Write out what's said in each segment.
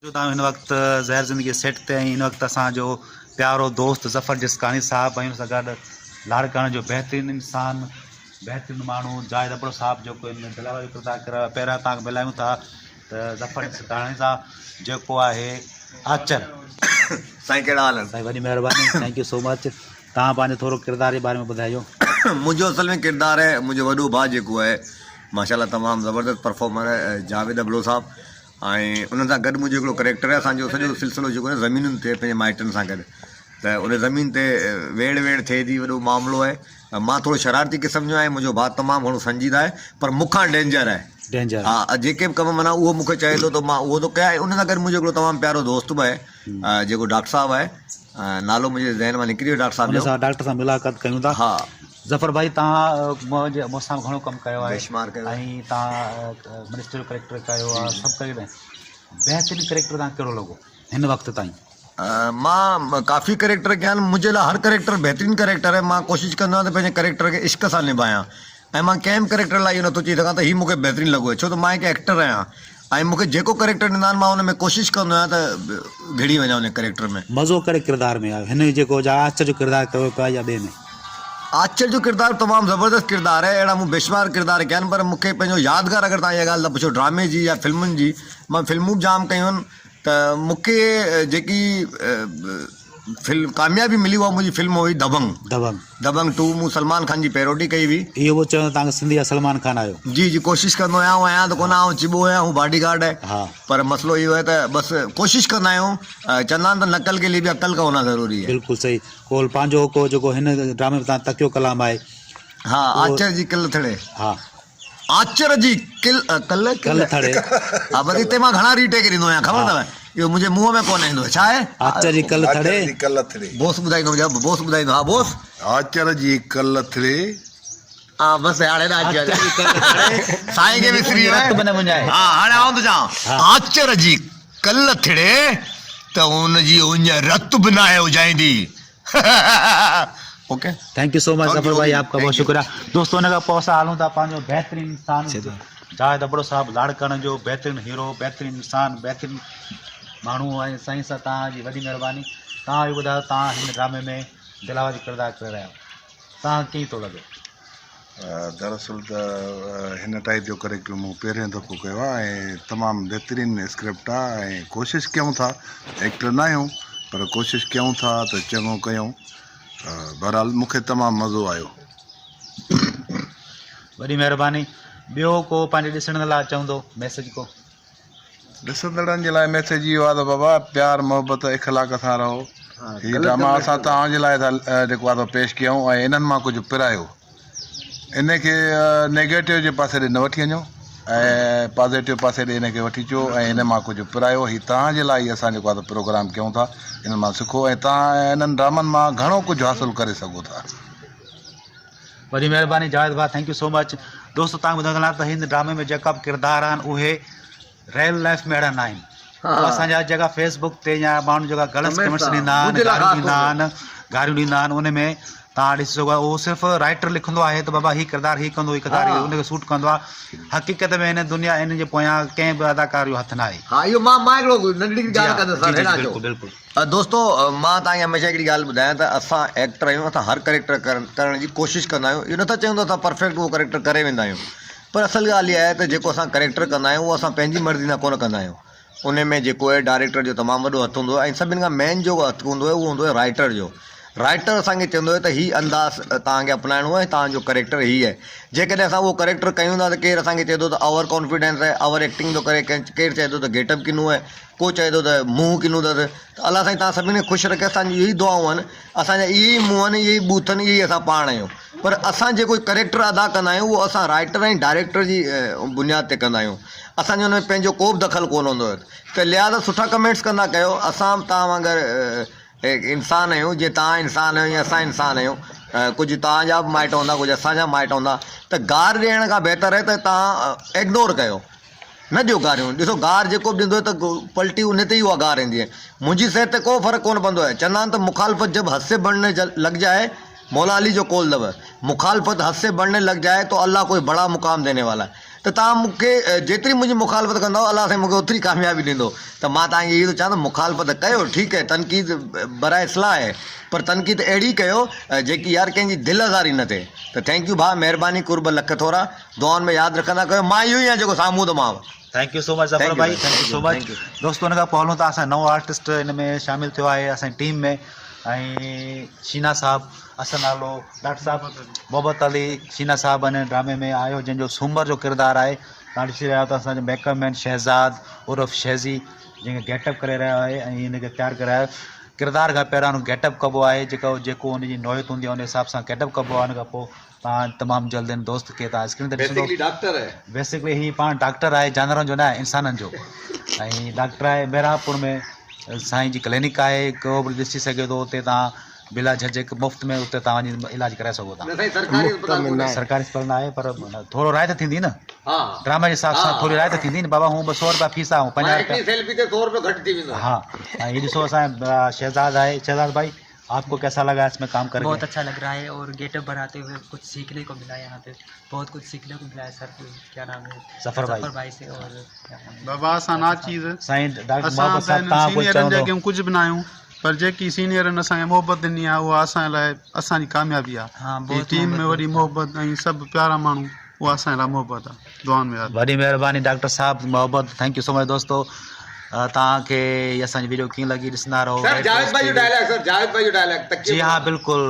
तव्हां हिन वक़्तु ज़हर ज़िंदगी सेट ते हिन वक़्तु असांजो प्यारो दोस्त ज़फ़र जिस्कानी साहब ऐं हुन सां गॾु लाड़ करण जो बहितरीनु इंसान बहितरीनु माण्हू जाहिद अबड़ो साहब जेको हिन में दिलावर जो किरदारु करे पहिरियां तव्हांखे मिलायूं था त ज़फ़र जिस्कानी साहब जेको आहे आचर। साईं कहिड़ा हाल आहिनि? साईं वॾी महिरबानी, थैंक यू सो मच। तव्हां पंहिंजो थोरो किरदार जे बारे में ॿुधाइजो। मुंहिंजो असल में किरदारु आहे मुंहिंजो वॾो भाउ जेको आहे माशाल्लाह तमामु ज़बरदस्त परफॉर्मर आहे जावेद अबड़ो साहब ऐं उन सां गॾु मुंहिंजो हिकिड़ो करेक्टर आहे। असांजो सॼो सिलसिलो जेको आहे ज़मीनुनि ते पंहिंजे माइटनि सां गॾु त उन ज़मीन ते वेड़ थिए थी, वॾो मामिलो आहे। मां थोरो शरारती क़िस्म जो आहियां, मुंहिंजो भाउ तमामु घणो संजीदा आहे पर मूंखां डेंजर आहे। डेंजर हा, जेके बि कम माना उहो मूंखे चए थो त मां उहो थो कयां। उन सां गॾु मुंहिंजो हिकिड़ो तमामु प्यारो दोस्त बि आहे जेको डॉक्टर साहब आहे, नालो मुंहिंजे ज़हन मां निकिरी वियो डॉक्टर साहब जो। डॉक्टर सां मुलाक़ात कयूं था। हा ज़फ़र भाई, तव्हां मूंसां घणो कमु कयो आहे बेशुमार कयो ऐं तव्हां मिनिस्टर जो करेक्टर कयो आहे, सभु कयो आहे। बहितरीनु करेक्टर तव्हां कहिड़ो लॻो हिन वक़्तु ताईं? मां काफ़ी करेक्टर कया आहिनि। मुंहिंजे लाइ हर करेक्टर बहितरीनु करेक्टर आहे। मां कोशिशि कंदो आहियां त पंहिंजे करेक्टर खे इश्क सां निभायां ऐं मां कंहिं बि करेक्टर लाइ इहो नथो चई सघां त हीउ मूंखे बहितरीनु लॻो आहे, छो त मां हिकु एक्टर आहियां ऐं मूंखे जेको करेक्टर ॾींदा आहिनि मां हुन में कोशिशि कंदो आहियां त घिड़ी वञा हुन करेक्टर में। मज़ो करे किरदार में आयो हिन जेको आचर जो किरदारु कयो पिया या ॿिए में? आचर जो किरदारु तमामु ज़बरदस्त किरदारु आहे। अहिड़ा मूं बेशुमार किरदार कया आहिनि पर मूंखे पंहिंजो यादगार अगरि तव्हां इहा ॻाल्हि था पुछो ड्रामे जी या फिल्मुनि जी, मां फिल्मूं बि जाम कयूं आहिनि त मूंखे जेकी फिल्म कामयाबी मिली उहा मुंहिंजी फिल्म हुई दबंग 2। मूं सलमान खान जी पैरोडी कई हुई। इहो बि चयो तव्हांखे सिंधी सलमान खान आयो? जी जी, कोशिशि कंदो आहियां त कोन आऊं चिबो आहियां, हू बॉडी गार्ड है। हाँ। पर मसलो इहो आहे त बसि कोशिशि कंदा आहियूं। चवंदा आहिनि त नकल के लिए भी अकल का होना ज़रूरी है। बिल्कुलु सही। कोल पंहिंजो को जेको हिन ड्रामे में तव्हां तकियो कलाम आहे। हा, आचर जी किल थड़े। हा, आचर जी कल थड़े। हा, बस हिते मां घणा रीटेक ॾींदो आहियां, ख़बर अथव? इहो मुंहिंजे मुंहं में कोन ईंदो आहे। छा आहे? आचर जी कल थड़े। बोस ॿुधाईंदो, बोस ॿुधाईंदो। हा बोस, आचर जी कल थड़े। हा बसि हाणे साईं खे विसरी वियो आहे। हा, हाणे आऊं थो चवां आचर जी कल थड़े त हुनजी उञ रत बि न आहे हुजाईंदी। Okay, thank you so much Zafar bhai, आपका बहुत शुक्रिया। दोस्तों, हुन खां पोइ असां हलूं था पंहिंजो बहितरीनु इंसान जावेद अबड़ो साहब, लाड़ करण जो बहितरीनु हीरो, बहितरीनु इंसान, बहितरीनु माण्हू ऐं साईं सां तव्हांजी वॾी महिरबानी। तव्हां इहो ॿुधायो, तव्हां हिन ड्रामे में दिलावर जो किरदारु करे रहिया आहियो, तव्हां कीअं थो लॻे? दरअसल त हिन टाइप जो करेक्टर मूं पहिरियों दफ़ो कयो आहे ऐं तमामु बहितरीनु स्क्रिप्ट आहे ऐं कोशिशि कयूं था। एक्टर न आहियूं पर कोशिशि कयूं था त चङो कयूं। बहरहाल मूंखे तमामु मज़ो आयो। वॾी महिरबानी। ॿियो को पंहिंजे ॾिसण लाइ चवंदो मैसेज को? ॾिसंदड़नि जे लाइ मैसेज इहो आहे त बाबा प्यार मोहबत इख़लाक़ सां रहो। हीअ ड्रामा असां तव्हांजे लाइ जेको आहे पेश कयूं ऐं इन्हनि मां कुझु पिरायो। इन खे नेगेटिव जे पासे ॾे न वठी वञो ऐं पॉज़िटिव पासे ॾे इन खे वठी अचो ऐं इन मां कुझु पिरायो। हीअ तव्हांजे लाइ असां जेको आहे प्रोग्राम कयूं था, इन मां सिखो ऐं तव्हां इन्हनि ड्रामनि मां घणो कुझु हासिलु करे सघो था। वॾी महिरबानी जावेद भाउ, थैंक यू सो मच। दोस्तों, तव्हां ॿुधाईंदा त हिन ड्रामे में जेका बि किरदार आहिनि उहे रियल लाइफ में अहिड़ा न आहिनि। असांजा जेका फेसबुक ते या माण्हू जेका ग़लति कमेंट्स ॾींदा आहिनि, गारियूं ॾींदा आहिनि, उन में तव्हां ॾिसी सघो उहो सिर्फ़ु राइटर लिखंदो आहे त बाबा हीउ किरदारु हीउ कंदो, हीउ किरदारु उनखे सूट कंदो आहे। हक़ीक़त में हिन दुनिया इन जे पोयां कंहिं बि अदाकार जो हथु न आहे। हा, इहो मां हिकिड़ो नंढड़ी ॻाल्हि कंदुसि। बिल्कुलु। दोस्तो, मां तव्हांखे हमेशह हिकिड़ी ॻाल्हि ॿुधायां त असां एक्टर आहियूं, असां हर करेक्टर करण जी कोशिशि कंदा आहियूं। इहो नथा चऊं त असां परफेक्ट उहो करेक्टर करे वेंदा आहियूं, पर असल ॻाल्हि इहा आहे त जेको असां करेक्टर कंदा आहियूं उहो असां पंहिंजी मर्ज़ी सां कोन कंदा आहियूं। उन में जेको आहे डायरेक्टर जो तमामु वॾो हथु हूंदो आहे ऐं सभिनि खां मेन जो हथु हूंदो आहे उहो हूंदो आहे राइटर जो। राइटर असांखे चवंदो आहे त हीउ अंदाज़ तव्हांखे अपनाइणो आहे, तव्हांजो करेक्टर हीअ आहे। जेकॾहिं असां उहो करेक्टर कयूं था त केरु असांखे चए थो त ओवर कॉन्फिडेंस आहे, ओवर एक्टिंग थो करे, केरु चए थो त गेटअप किनो आहे, को चए थो त मुंहुं किनो अथसि। त अलाह साईं तव्हां सभिनी खे ख़ुशि रखे। असांजी इहे ई दुआऊं आहिनि, असांजा इहे ई मुंहं आहिनि, इहे ई बूथ आहिनि, इहे ई असां पाण आहियूं। पर असां जेको करेक्टर अदा कंदा आहियूं उहो असां राइटर ऐं डायरेक्टर जी बुनियाद ते कंदा आहियूं। असांजो हुन में पंहिंजो को बि दख़ल कोन हूंदो आहे। त लिहाज़ा सुठा कमेंट्स कंदा कयो। असां तव्हां वांगुरु इंसान आहियूं, जीअं तव्हां इंसान आहियो या असां इंसान आहियूं। कुझु तव्हांजा बि माइट हूंदा, कुझु असांजा माइट हूंदा। त गार ॾियण खां बहितर आहे त तव्हां इग्नोर कयो, न ॾियो गारियूं। ॾिसो, गार जेको बि ॾींदो त पलटी उन ते ई उहा गार ईंदी आहे। मुंहिंजी सिहत ते को फ़र्क़ु कोन पवंदो आहे। चवंदा आहिनि त मुखालफ़त जब हद से बढ़ने लग जाए, मौला अली जो कौल अथव, मुखालफ़त हद से बढ़ने लग जाए तो अल्लाह कोई बड़ा मुक़ाम देने वाला है। त त तव्हां मूंखे जेतिरी मुंहिंजी मुखालफ़त कंदव अलाह साईं मूंखे ओतिरी कामयाबी ॾींदो। त मां तव्हांखे इहो थो चवां त मुखालफ़त कयो, ठीकु आहे, तनक़ीद बराए इस्लाह आहे, पर तनक़ीद अहिड़ी कयो जेकी यार कंहिंजी दिलि आज़ारी न थिए। त थैंक यू भाउ, महिरबानी, कुर्ब लख थोरा, दुआनि में यादि रखंदा कयो। मां इहो ई आहियां जेको साम्हूं थो मां। Thank you so much Zafar भाई, थैंक यू सो मच। दोस्तों, हुन खां पोइ हलूं था, असां नओं आर्टिस्ट हिन में शामिलु थियो आहे असांजी टीम में, ऐं शीना साहब, असां नालो डॉक्टर साहब मोहब्बत अली शीना साहब हिन ड्रामे में आयो, जंहिंजो सूमर जो किरदारु आहे। तव्हां ॾिसी रहिया आहियो त असांजो मेकअप मैन शहज़ाद उर्फ़ शहज़ी जंहिंखे गेटअप करे रहियो आहे ऐं हिनखे तयारु करायो। किरदार खां पहिरियों हुन गेटअप कबो आहे, जेको हुनजी नौयत हूंदी आहे उन हिसाब सां गेटअप कबो आहे। हुन खां पोइ तव्हां तमामु जल्द हिन दोस्त खे तव्हां स्क्रीन ते ॾिसंदो। बेसिकली हीअ पाण डॉक्टर आहे, जानवरनि जो न आहे, इंसाननि जो। ऐं डॉक्टर आहे बहिरामपुर में, साईं जी क्लिनिक आहे, को बि ॾिसी सघे थो उते तव्हां बिला झझक मुफ़्त में उते तव्हां वञी इलाज कराए सघो था। सरकारी अस्पताल न आहे, पर थोरो रायत थींदी न, ड्रामा जे हिसाब सां थोरी रायत थींदी न बाबा। हूँ 200 रुपया फीस आहे, 50 रुपया। हाँ, ये ॾिसो असांजा शहज़ाद आहे। शहज़ाद भाई, आपको कैसा लगा इसमें काम करके? बहुत अच्छा लग रहा है, और गेटअप बनाते हुए कुछ सीखने को मिला। यहाँ पे बहुत कुछ सीखने को मिला है सर, क्या नाम है, ज़फ़र भाई से। और बाबा असां ना चीज़ साईं डॉक्टर असां मोहब्बत साहब तव्हां कुझु सीनियरनि चवंदो? जॻहियूं कुझु बि न आहियूं, पर जेकी सीनियरनि असांखे मोहबत ॾिनी आहे उहा असांजे लाइ असांजी कामयाबी आहे। हाँ, ही बहुत टीम में वॾी मोहबत ऐं सभु प्यारा माण्हू, उहा असांजे लाइ मोहबत आहे। दुआनि में यादि। वॾी महिरबानी डॉक्टर साहब मोहब्बत, थैंक यू सो मच। दोस्तों, तव्हांखे असांजी वीडियो कीअं लगी, ॾिसंदा रहो। जी हाँ, बिल्कुल,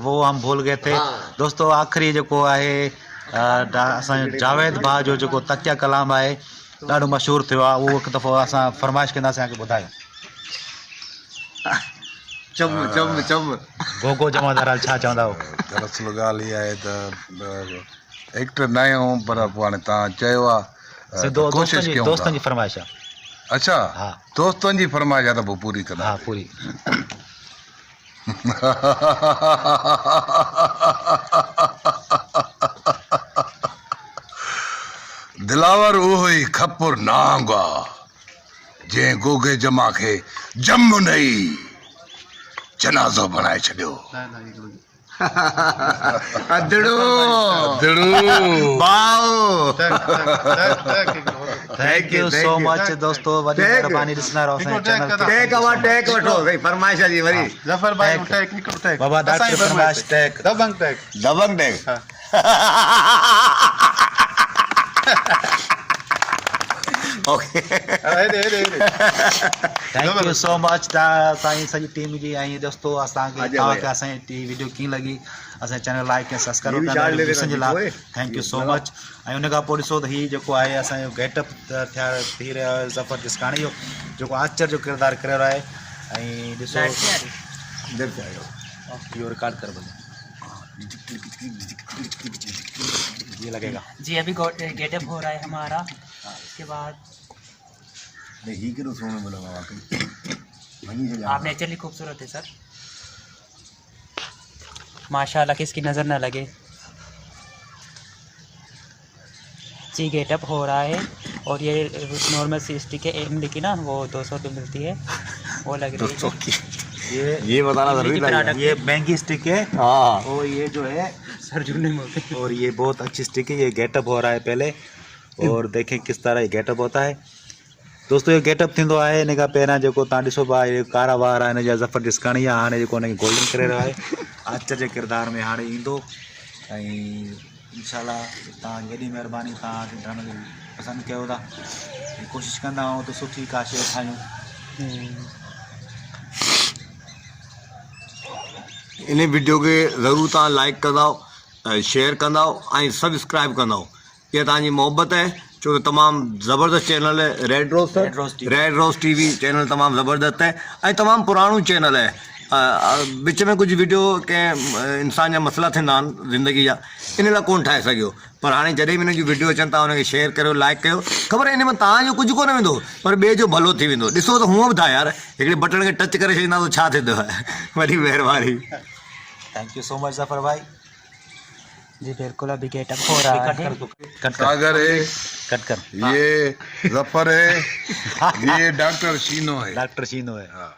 वो हम भूल गए थे। दोस्तों, आख़िरी जेको आहे असांजो जावेद भाउ जो जेको तकिया कलाम आहे, ॾाढो मशहूरु थियो आहे, उहो हिकु दफ़ो असां फरमाइश कंदासीं, असांखे ॿुधायो। गोगो जमादार छा चवंदा हो? दरअसल ॻाल्हि इहा आहे त एक्टर न आहियूं, पर पोइ हाणे तव्हां चयो आहे, सिधो कोशिशि कयूं था। दोस्तनि जी फरमाइश आहे। अच्छा, हा, दोस्तनि जी फरमाइश आहे त पोइ पूरी कंदा। हा, पूरी। दिलावर उहो ई खपुर नांग आहे जंहिं गोगे जमा खे जम नई जनाज़ो बणाए छॾियो। थैंक यू सो मच दोस्तों, वॾी महिरबानी, ॾिसंदा रहो असांजे चैनल खे। फरमाइश जी वरी ज़फ़र भाई टैक निकल टैक बाबा डॉक्टर फरमाइश टैक दबंग टैक दबंग टैक। Okay, thank you so much Sai सॼी टीम जी। ऐं दोस्तों, तव्हांखे असांजी वीडियो कीअं लगी, असांजे चैनल लाइक ऐं सब्सक्राइब ॾिसण जे लाइ थैंक यू सो मच। ऐं हुन खां पोइ ॾिसो त हीउ जेको आहे असांजो गेटअप थी रहियो आहे ज़फ़र टिस्काणी जो, जेको आश्चर्य जो किरदारु करे रहियो आहे। ऐं ॾिसो इहो रिकॉर्ड कर भले, ये लगेगा जी। अभी गेटअप हो रहा है हमारा, इसके बाद आप नेचुरली खूबसूरत है सर, माशाल्लाह, किसकी नज़र न लगे जी। गेटअप हो रहा है, और ये नॉर्मल सी स्टिक है, एम लिखी ना, वो 200 रुपये मिलती है, वो लग रही है। ये बताना जरूरी था। ये महंगी स्टिक है, हाँ, और ये जो है सर जुड़ने में, और ये बहुत अच्छी स्टिक है। ये गेटअप हो रहा है पहले, और देखें किस तरह ये गेटअप होता है। दोस्तों, ये गेटअप थींदो आहे हिन खां पहिरियां जेको तव्हां ॾिसो पिया, ये कारा वार आहे, हिन जा ज़फ़र टिस्काणी आहे, हाणे जेको हुनखे गोल्डन करे रहियो आहे, आश्चर्य जे किरदार में हाणे ईंदो। ऐं इंशाल्लाह तव्हांजी वॾी महिरबानी, तव्हां ड्रामे खे पसंदि कयो था, कोशिशि कंदा आहियूं त सुठी का शइ ठाहियूं। इन वीडियो के ज़रूर तव्हां लाइक कंदव, शेयर कंदव ऐं सब्सक्राइब कंदव। ये तव्हांजी मोहब्बत है, छो कि तमामु ज़बरदस्त चैनल है रेड रोज़ टीवी चैनल, तमामु ज़बरदस्त है ऐं तमामु पुराणो चैनल है। विच में कुछ वीडियो कंहिं इंसान जा मसला थींदा आहिनि ज़िंदगी जा, इन लाइ कोन ठाहे सघियो, पर हाणे जॾहिं बि हिन जूं वीडियो अचनि था उनखे शेयर करियो, लाइक कयो। ख़बर आहे इन में तव्हांजो कुझु कोन वेंदो, पर ॿिए जो भलो थी वेंदो। ॾिसो त हूअं बि था यार, हिकिड़े बटन खे टच करे छॾींदा त छा थींदो आहे। वॾी महिरबानी, thank you so much Zafar भाई। जी बिल्कुल, अभी गेटअप हो रहा है। सागर है, कट कर, ये ज़फ़र है, ये डॉक्टर शीनो है। डॉक्टर शीनो है। हाँ।